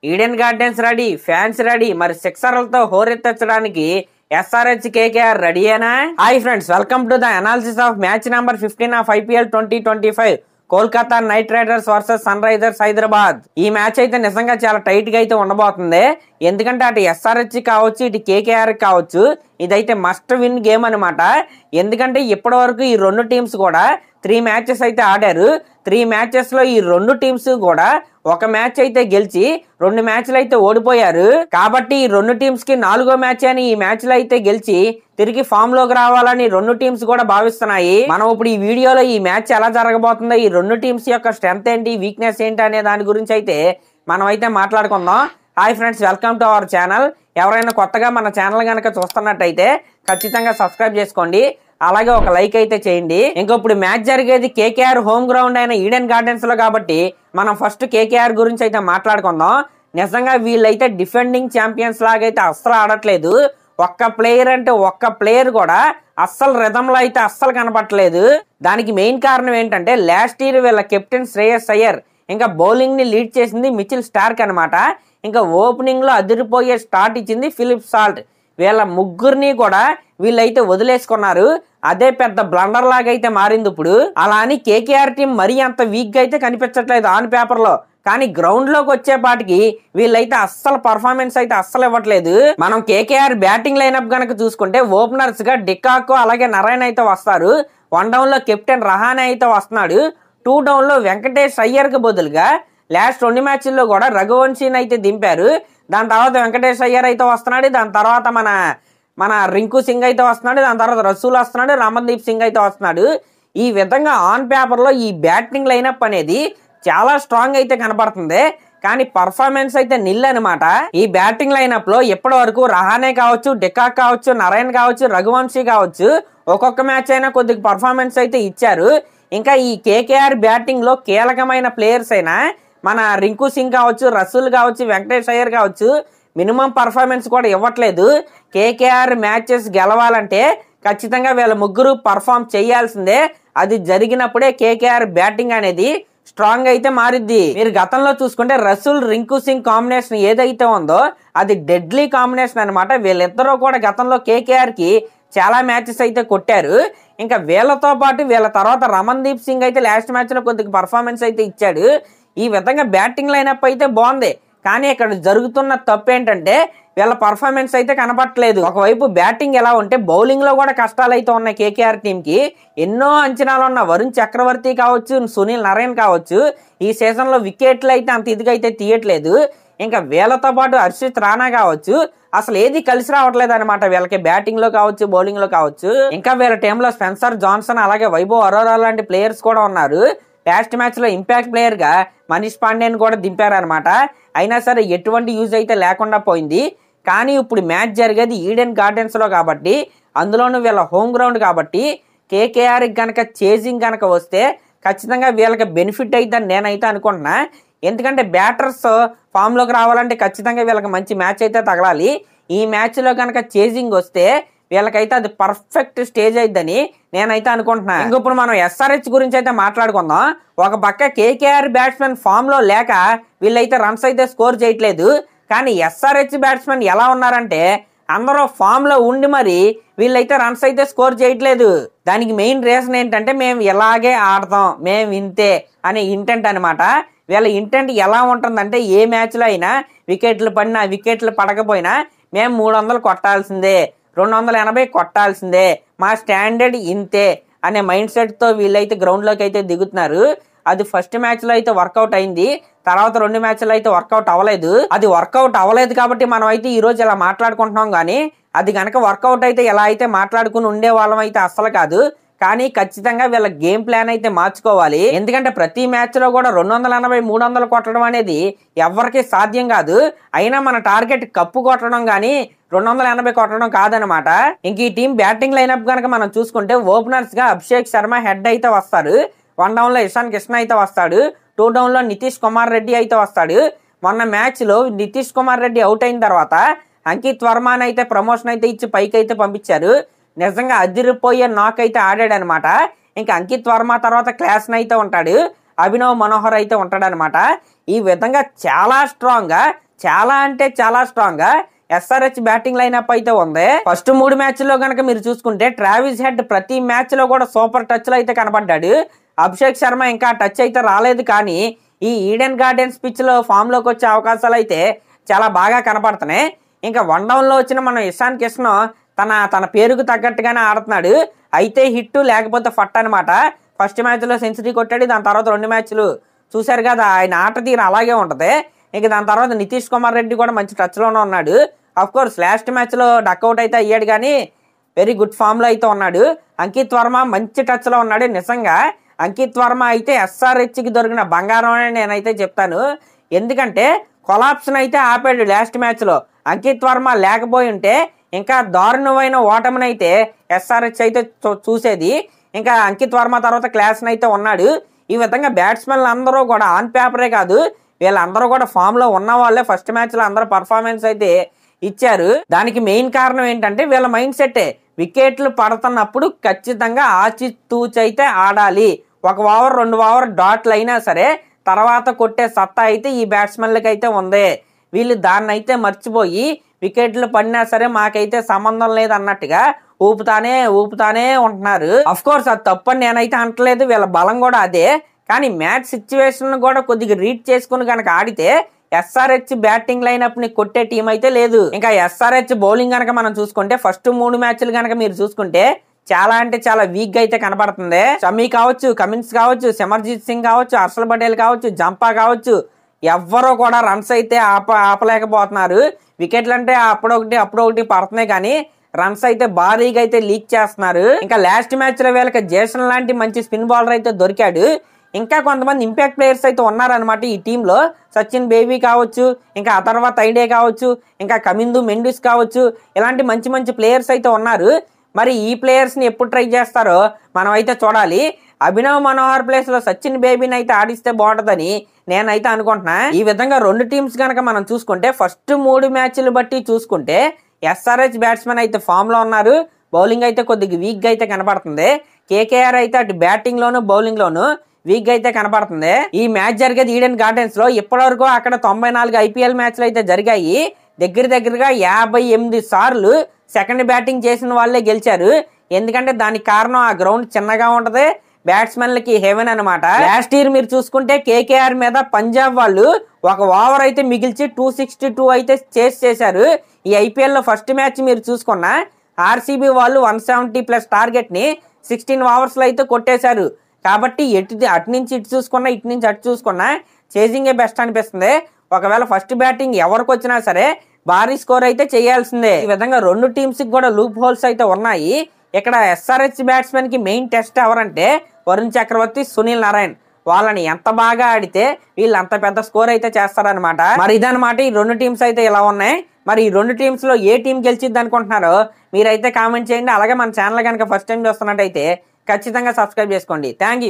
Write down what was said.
Eden Gardens ready, fans ready, మరి సిక్సర్లతో హోరెత్తడానికి ఎస్ఆర్హెచ్ కేకేఆర్ రెడీయేనా? Hi friends, welcome to the analysis of match number 15 of IPL 2025 Kolkata Knight Riders versus Sunrisers Hyderabad. ఈ match అయితే నిజంగా చాలా టైట్ గా అయితే ఉండబోతుంది. ఎందుకంటే అటు ఎస్ఆర్హెచ్ కావచ్చు, ఇటు కేకేఆర్ కావచ్చు, ఇదైతే మస్ట్ విన్ గేమ్ అనమాట. ఎందుకంటే ఇప్పటి వరకు ఈ రెండు టీమ్స్ కూడా 3 మ్యాచెస్ అయితే ఆడారు. 3 మ్యాచెస్ లో ఈ రెండు టీమ్స్ కూడా ఒక మ్యాచ్ అయితే గెలిచి 2 మ్యాచ్లు అయితే ఓడిపోయారు. కాబట్టి ఈ రెండు టీమ్స్ కి 4వ మ్యాచ్ అని ఈ మ్యాచ్ లో అయితే గెలిచి తిరిగి ఫామ్ లోకి రావాలని రెండు టీమ్స్ కూడా భావిస్తున్నాయి. మనం ఇప్పుడు ఈ వీడియోలో ఈ మ్యాచ్ ఎలా జరగబోతుందో, ఈ రెండు టీమ్స్ యొక్క స్ట్రెంత్ ఏంటి, వీక్నెస్ ఏంటి అనే దాని గురించి అయితే మనం అయితే మాట్లాడుకుందాం. Hi friends, welcome to our channel. ఎవరైనా కొత్తగా మన ఛానల్ కనుక చూస్తున్నట్టయితే ఖచ్చితంగా సబ్స్క్రైబ్ చేసుకోండి, అలాగే ఒక లైక్ అయితే చేయండి. ఇంకొప్పుడు మ్యాచ్ జరిగేది కేకేఆర్ హోమ్ గ్రౌండ్ అయిన ఈడెన్ గార్డెన్స్ లో కాబట్టి మనం ఫస్ట్ కేకేఆర్ గురించి అయితే మాట్లాడుకుందాం. నిజంగా వీళ్ళైతే డిఫెండింగ్ ఛాంపియన్స్ లాగైతే అస్సలు ఆడట్లేదు. ఒక్క ప్లేయర్ అంటే ఒక్క ప్లేయర్ కూడా అస్సలు రిథంలో అయితే అస్సలు కనపడట్లేదు. దానికి మెయిన్ కారణం ఏంటంటే లాస్ట్ ఇయర్ వీళ్ళ కెప్టెన్ శ్రేయస్ అయ్యర్, ఇంకా బౌలింగ్ ని లీడ్ చేసింది మిచిల్ స్టార్క్ అనమాట. ఇంకా ఓపెనింగ్ లో అదిరిపోయే స్టార్ట్ ఇచ్చింది ఫిలిప్ సాల్ట్. వీళ్ళ ముగ్గురిని కూడా వీళ్ళైతే వదిలేసుకున్నారు. అదే పెద్ద బ్లండర్ లాగా అయితే మారింది ఇప్పుడు. అలా అని కేకేఆర్ టీం మరీ అంత వీక్ గా అయితే కనిపించట్లేదు ఆన్ పేపర్ లో, కానీ గ్రౌండ్ లోకి వచ్చేపాటికి వీళ్ళైతే అస్సలు పర్ఫార్మెన్స్ అయితే అస్సలు ఇవ్వట్లేదు. మనం కేకేఆర్ బ్యాటింగ్ లైనప్ గనక చూసుకుంటే ఓపెనర్స్ గా డికాక్ అలాగే నారాయణ అయితే వస్తారు. 1 డౌన్ లో కెప్టెన్ రహానే అయితే వస్తున్నాడు. 2 డౌన్ లో వెంకటేష్ అయ్యర్ కి బదులుగా లాస్ట్ 2 మ్యాచ్ల్లో కూడా రఘువంశీని అయితే దింపారు. దాని తర్వాత వెంకటేష్ అయ్యర్ అయితే వస్తున్నాడు. దాని తర్వాత మన రింకు సింగ్ అయితే వస్తున్నాడు. దాని తర్వాత రసూల్ వస్తున్నాడు. రమన్దీప్ సింగ్ అయితే వస్తున్నాడు. ఈ విధంగా ఆన్ పేపర్ లో ఈ బ్యాటింగ్ లైనప్ అనేది చాలా స్ట్రాంగ్ అయితే కనపడుతుంది, కానీ పర్ఫార్మెన్స్ అయితే నిల్ అనమాట. ఈ బ్యాటింగ్ లైనప్ లో ఇప్పటి వరకు రహానే కావచ్చు, డికాక్ కావచ్చు, నారాయణ కావచ్చు, రఘువంశీ కావచ్చు, ఒక్కొక్క మ్యాచ్ అయినా కొద్దిగా పర్ఫార్మెన్స్ అయితే ఇచ్చారు. ఇంకా ఈ కేకేఆర్ బ్యాటింగ్ లో కీలకమైన ప్లేయర్స్ అయినా మన రింకు సింగ్ కావచ్చు, రసూల్ కావచ్చు, వెంకటేష్ అయ్యర్ కావచ్చు మినిమం పర్ఫార్మెన్స్ కూడా ఇవ్వట్లేదు. కేకేఆర్ మ్యాచెస్ గెలవాలంటే ఖచ్చితంగా వీళ్ళ ముగ్గురు పర్ఫామ్ చేయాల్సిందే. అది జరిగినప్పుడే కేకేఆర్ బ్యాటింగ్ అనేది స్ట్రాంగ్ అయితే మారిద్ది. మీరు గతంలో చూసుకుంటే రసూల్ రింకు సింగ్ కాంబినేషన్ ఏదైతే ఉందో అది డెడ్లీ కాంబినేషన్ అనమాట. వీళ్ళిద్దరూ కూడా గతంలో కేకేఆర్ కి చాలా మ్యాచెస్ అయితే కొట్టారు. ఇంకా వీళ్ళతో పాటు వీళ్ళ తర్వాత రమన్దీప్ సింగ్ అయితే లాస్ట్ మ్యాచ్ లో కొద్దిగా పర్ఫార్మెన్స్ అయితే ఇచ్చాడు. ఈ విధంగా బ్యాటింగ్ లైనప్ అయితే బాగుంది, కానీ ఇక్కడ జరుగుతున్న తప్పు ఏంటంటే వీళ్ళ పర్ఫార్మెన్స్ అయితే కనపడట్లేదు. ఒకవైపు బ్యాటింగ్ ఎలా ఉంటే బౌలింగ్ లో కూడా కష్టాలు అయితే ఉన్నాయి కేకేఆర్ టీం కి. ఎన్నో అంచనాలు ఉన్న వరుణ్ చక్రవర్తి కావచ్చు, సునీల్ నారాయణ కావచ్చు, ఈ సీజన్ లో వికెట్లు అయితే అంత ఇదిగా అయితే తీయట్లేదు. ఇంకా వీళ్ళతో పాటు హర్షిత్ రాణా కావచ్చు, అసలు ఏది కలిసి రావట్లేదు అనమాట వీళ్ళకి బ్యాటింగ్ లో కావచ్చు, బౌలింగ్ లో కావచ్చు. ఇంకా వీళ్ళ టీంలో స్పెన్సర్ జాన్సన్ అలాగే వైభవ్ అరోరా లాంటి ప్లేయర్స్ కూడా ఉన్నారు. లాస్ట్ మ్యాచ్ లో ఇంపాక్ట్ ప్లేయర్ గా మనీష్ పాండేని కూడా దింపారనమాట. అయినా సరే ఎటువంటి యూజ్ అయితే లేకుండా పోయింది. కానీ ఇప్పుడు మ్యాచ్ జరిగేది ఈడెన్ గార్డెన్స్ లో కాబట్టి, అందులోనూ వీళ్ళ హోమ్ గ్రౌండ్ కాబట్టి కేకేఆర్ గనక చేజింగ్ గనక వస్తే ఖచ్చితంగా వీళ్ళకి బెనిఫిట్ అయిద్దని నేనైతే అనుకుంటున్నా. ఎందుకంటే బ్యాటర్స్ ఫామ్ లోకి రావాలంటే ఖచ్చితంగా వీళ్ళకి మంచి మ్యాచ్ అయితే తగలాలి. ఈ మ్యాచ్ లో కనుక చేజింగ్ వస్తే వీళ్ళకైతే అది పర్ఫెక్ట్ స్టేజ్ అయిద్దని నేనైతే అనుకుంటున్నా. ఇంకొప్పుడు మనం ఎస్ఆర్హెచ్ గురించి అయితే మాట్లాడుకుందాం. ఒక పక్క కేకేఆర్ బ్యాట్స్మెన్ ఫామ్ లో లేక వీళ్ళైతే రన్స్ అయితే స్కోర్ చేయట్లేదు, కానీ ఎస్ఆర్హెచ్ బ్యాట్స్మెన్ ఎలా ఉన్నారంటే అందరూ ఫామ్ లో ఉండి మరి వీళ్ళైతే రన్స్ అయితే స్కోర్ చేయట్లేదు. దానికి మెయిన్ రీజన్ ఏంటంటే మేము ఇలాగే ఆడతాం, మేము ఇంతే అనే ఇంటెంట్ అనమాట. వీళ్ళ ఇంటెంట్ ఎలా ఉంటుందంటే ఏ మ్యాచ్లో అయినా వికెట్లు పడినా వికెట్లు పడకపోయినా మేము 300 కొట్టాల్సిందే, 280 కొట్టాల్సిందే, మా స్టాండర్డ్ ఇంతే అనే మైండ్ సెట్ తో వీళ్ళైతే గ్రౌండ్ లోకి అయితే దిగుతున్నారు. అది ఫస్ట్ మ్యాచ్ లో అయితే వర్కౌట్ అయింది, తర్వాత 2 మ్యాచ్లు అయితే వర్కౌట్ అవ్వలేదు. అది వర్కౌట్ అవ్వలేదు కాబట్టి మనం అయితే ఈ రోజు ఇలా మాట్లాడుకుంటున్నాం, కానీ అది కనుక వర్కౌట్ అయితే ఎలా అయితే మాట్లాడుకుని ఉండే వాళ్ళం అయితే అస్సలు కాదు. కానీ ఖచ్చితంగా వీళ్ళ గేమ్ ప్లాన్ అయితే మార్చుకోవాలి. ఎందుకంటే ప్రతి మ్యాచ్ లో కూడా 280, 300 కొట్టడం అనేది ఎవరికి సాధ్యం కాదు. అయినా మన టార్గెట్ కప్పు కొట్టడం కానీ 280 కొట్టడం కాదనమాట. ఇంక ఈ టీం బ్యాటింగ్ లైనప్ కనుక మనం చూసుకుంటే ఓపెనర్స్ గా అభిషేక్ శర్మ హెడ్ అయితే వస్తారు. 1 డౌన్ లో ఇషాన్ కిషన్ అయితే వస్తాడు. 2 డౌన్ లో నితీష్ కుమార్ రెడ్డి అయితే వస్తాడు. మొన్న మ్యాచ్ లో నితీష్ కుమార్ రెడ్డి అవుట్ అయిన తర్వాత అంకిత్ వర్మని అయితే ప్రమోషన్ అయితే ఇచ్చి పైకి అయితే పంపించారు. నిజంగా అదిరిపోయే నాక్ అయితే ఆడాడు అనమాట. ఇంకా అంకిత్ వర్మ తర్వాత క్లాస్ అయితే ఉంటాడు. అభినవ్ మనోహర్ అయితే ఉంటాడనమాట. ఈ విధంగా చాలా స్ట్రాంగ్ గా, చాలా అంటే చాలా స్ట్రాంగ్ గా ఎస్ఆర్హెచ్ బ్యాటింగ్ లైనప్ అయితే ఉంది. ఫస్ట్ 3 మ్యాచ్ల్లో కనుక మీరు చూసుకుంటే ట్రావిస్ హెడ్ ప్రతి మ్యాచ్ లో కూడా సూపర్ టచ్ లో అయితే కనబడ్డాడు. అభిషేక్ శర్మ ఇంకా టచ్ అయితే రాలేదు, కానీ ఈ ఈడెన్ గార్డెన్స్ పిచ్ లో ఫామ్ లోకి వచ్చే అవకాశాలు అయితే చాలా బాగా కనపడుతున్నాయి. ఇంకా 1 డౌన్ లో వచ్చిన మన ఇషాన్ కిషన్ తన పేరుకు తగ్గట్టుగానే ఆడుతున్నాడు. అయితే హిట్ లేకపోతే ఫట్ అనమాట. ఫస్ట్ మ్యాచ్ లో సెంచరీ కొట్టాడు, దాని తర్వాత 2 మ్యాచ్లు చూశారు కదా, ఆయన ఆట తీరు అలాగే ఉంటది. ఇక దాని తర్వాత నితీష్ కుమార్ రెడ్డి కూడా మంచి టచ్ లోనే ఉన్నాడు. అఫ్ కోర్స్ లాస్ట్ మ్యాచ్ లో డక్అవుట్ అయితే అయ్యాడు, కానీ వెరీ గుడ్ ఫామ్ లో అయితే ఉన్నాడు. అంకిత్ వర్మ మంచి టచ్ లో ఉన్నాడు. నిజంగా అంకిత్ వర్మ అయితే ఎస్ఆర్హెచ్ కి దొరికిన బంగారం అని నేనైతే చెప్తాను. ఎందుకంటే కొలాప్స్ అయితే ఆపాడు లాస్ట్ మ్యాచ్ లో. అంకిత్ వర్మ లేకపోయి ఉంటే ఇంకా దారుణమైన ఓటమిని అయితే ఎస్ఆర్హెచ్ అయితే చూసేది. ఇంకా అంకిత్ వర్మ తర్వాత క్లాస్ అయితే ఉన్నాడు. ఈ విధంగా బ్యాట్స్మెన్లు అందరూ కూడా ఆన్ పేపరే కాదు, వీళ్ళందరూ కూడా ఫామ్ లో ఉన్న వాళ్ళే ఫస్ట్ మ్యాచ్ లో అందరూ పర్ఫార్మెన్స్ అయితే ఇచ్చారు. దానికి మెయిన్ కారణం ఏంటంటే వీళ్ళ మైండ్ సెట్. వికెట్లు పడుతున్నప్పుడు ఖచ్చితంగా ఆచితూచి అయితే ఆడాలి. 1 ఓవర్ 2 ఓవర్ డాట్లు అయినా సరే తర్వాత కొట్టే సత్తా అయితే ఈ బ్యాట్స్మెన్లకి అయితే ఉంది. వీళ్ళు దాన్ని అయితే మర్చిపోయి వికెట్లు పడినా సరే మాకైతే సంబంధం లేదు అన్నట్టుగా ఊపుతానే ఉంటున్నారు. అఫ్ కోర్స్ అది తప్పని నేనైతే అంటలేదు, వీళ్ళ బలం కూడా అదే. కానీ మ్యాచ్ సిచ్యువేషన్ కూడా కొద్దిగా రీడ్ చేసుకుని కనుక ఆడితే ఎస్ఆర్హెచ్ బ్యాటింగ్ లైనప్ ని కొట్టే టీం అయితే లేదు. ఇంకా ఎస్ఆర్హెచ్ బౌలింగ్ కనుక మనం చూసుకుంటే ఫస్ట్ 3 మ్యాచ్లు కనుక మీరు చూసుకుంటే చాలా అంటే చాలా వీక్ గా అయితే కనబడుతుంది. షమీ కావచ్చు, కమిన్స్ కావచ్చు, సిమర్జీత్ సింగ్ కావచ్చు, హర్షల్ పటేల్ కావచ్చు, జంపా కావచ్చు, ఎవ్వరూ కూడా రన్స్ అయితే ఆపలేకపోతున్నారు. వికెట్లు అంటే అప్పుడొకటి పడుతున్నాయి, కానీ రన్స్ అయితే భారీగా అయితే లీక్ చేస్తున్నారు. ఇంకా లాస్ట్ మ్యాచ్ లో వీళ్ళకి జేసన్ లాంటి మంచి స్పిన్ బౌలర్ అయితే దొరికాడు. ఇంకా కొంతమంది ఇంపాక్ట్ ప్లేయర్స్ అయితే ఉన్నారనమాట ఈ టీంలో. సచిన్ బేబీ కావచ్చు, ఇంకా ఆ తర్వాత ఐడే కావచ్చు, ఇంకా కమిందు మెండిస్ కావచ్చు, ఇలాంటి మంచి మంచి ప్లేయర్స్ అయితే ఉన్నారు. మరి ఈ ప్లేయర్స్ ని ఎప్పుడు ట్రై చేస్తారో మనం అయితే చూడాలి. అభినవ్ మనోహర్ ప్లేస్ లో సచిన్ బేబీని అయితే ఆడిస్తే బాగుంటదని నేనైతే అనుకుంటున్నా. ఈ విధంగా 2 టీమ్స్ కనుక మనం చూసుకుంటే ఫస్ట్ 3 మ్యాచ్లు బట్టి చూసుకుంటే ఎస్ఆర్హెచ్ బ్యాట్స్మెన్ అయితే ఫామ్ లో ఉన్నారు. బౌలింగ్ అయితే కొద్దిగా వీక్ గా అయితే కనబడుతుంది. కేకేఆర్ అయితే అటు బ్యాటింగ్ లోను బౌలింగ్ లోను వీక్ గా అయితే కనబడుతుంది. ఈ మ్యాచ్ జరిగేది ఈడెన్ గార్డెన్స్ లో. ఇప్పటివరకు అక్కడ 94 ఐపీఎల్ మ్యాచ్లు అయితే జరిగాయి. దగ్గరగా 58 సార్లు సెకండ్ బ్యాటింగ్ చేసిన వాళ్ళే గెలిచారు. ఎందుకంటే దానికి కారణం ఆ గ్రౌండ్ చిన్నగా ఉంటది, బ్యాట్స్మెన్లకి హెవెన్ అనమాట. లాస్ట్ ఇయర్ మీరు చూసుకుంటే కేకేఆర్ మీద పంజాబ్ వాళ్ళు 1 ఓవర్ అయితే మిగిల్చి 262 అయితే చేశారు. ఈ ఐపీఎల్ లో ఫస్ట్ మ్యాచ్ మీరు చూసుకున్న ఆర్సీబీ వాళ్ళు 170+ టార్గెట్ ని 16 ఓవర్స్ లో అయితే కొట్టేశారు. కాబట్టి అటు నుంచి ఇటు చూసుకున్నా, ఇటు నుంచి అటు చూసుకున్నా చేజింగే బెస్ట్ అనిపిస్తుంది. ఒకవేళ ఫస్ట్ బ్యాటింగ్ ఎవరికి వచ్చినా సరే భారీ స్కోర్ అయితే చేయాల్సిందే. ఈ విధంగా 2 టీమ్స్ కి కూడా లూప్ హోల్స్ అయితే ఉన్నాయి. ఇక్కడ ఎస్ఆర్హెచ్ బ్యాట్స్మెన్ కి మెయిన్ టెస్ట్ ఎవరంటే వరుణ్ చక్రవర్తి, సునీల్ నారాయణ్. వాళ్ళని ఎంత బాగా ఆడితే వీళ్ళు అంత పెద్ద స్కోర్ అయితే చేస్తారనమాట. మరి ఇదనమాట ఈ 2 టీమ్స్ అయితే ఇలా ఉన్నాయి. మరి ఈ 2 టీమ్స్ లో ఏ టీం గెలిచిద్ది అనుకుంటున్నారో మీరైతే కామెంట్ చేయండి. అలాగే మన ఛానల్ కనుక ఫస్ట్ టైం చూస్తున్నట్టయితే ఖచ్చితంగా సబ్స్క్రైబ్ చేసుకోండి. Thank you.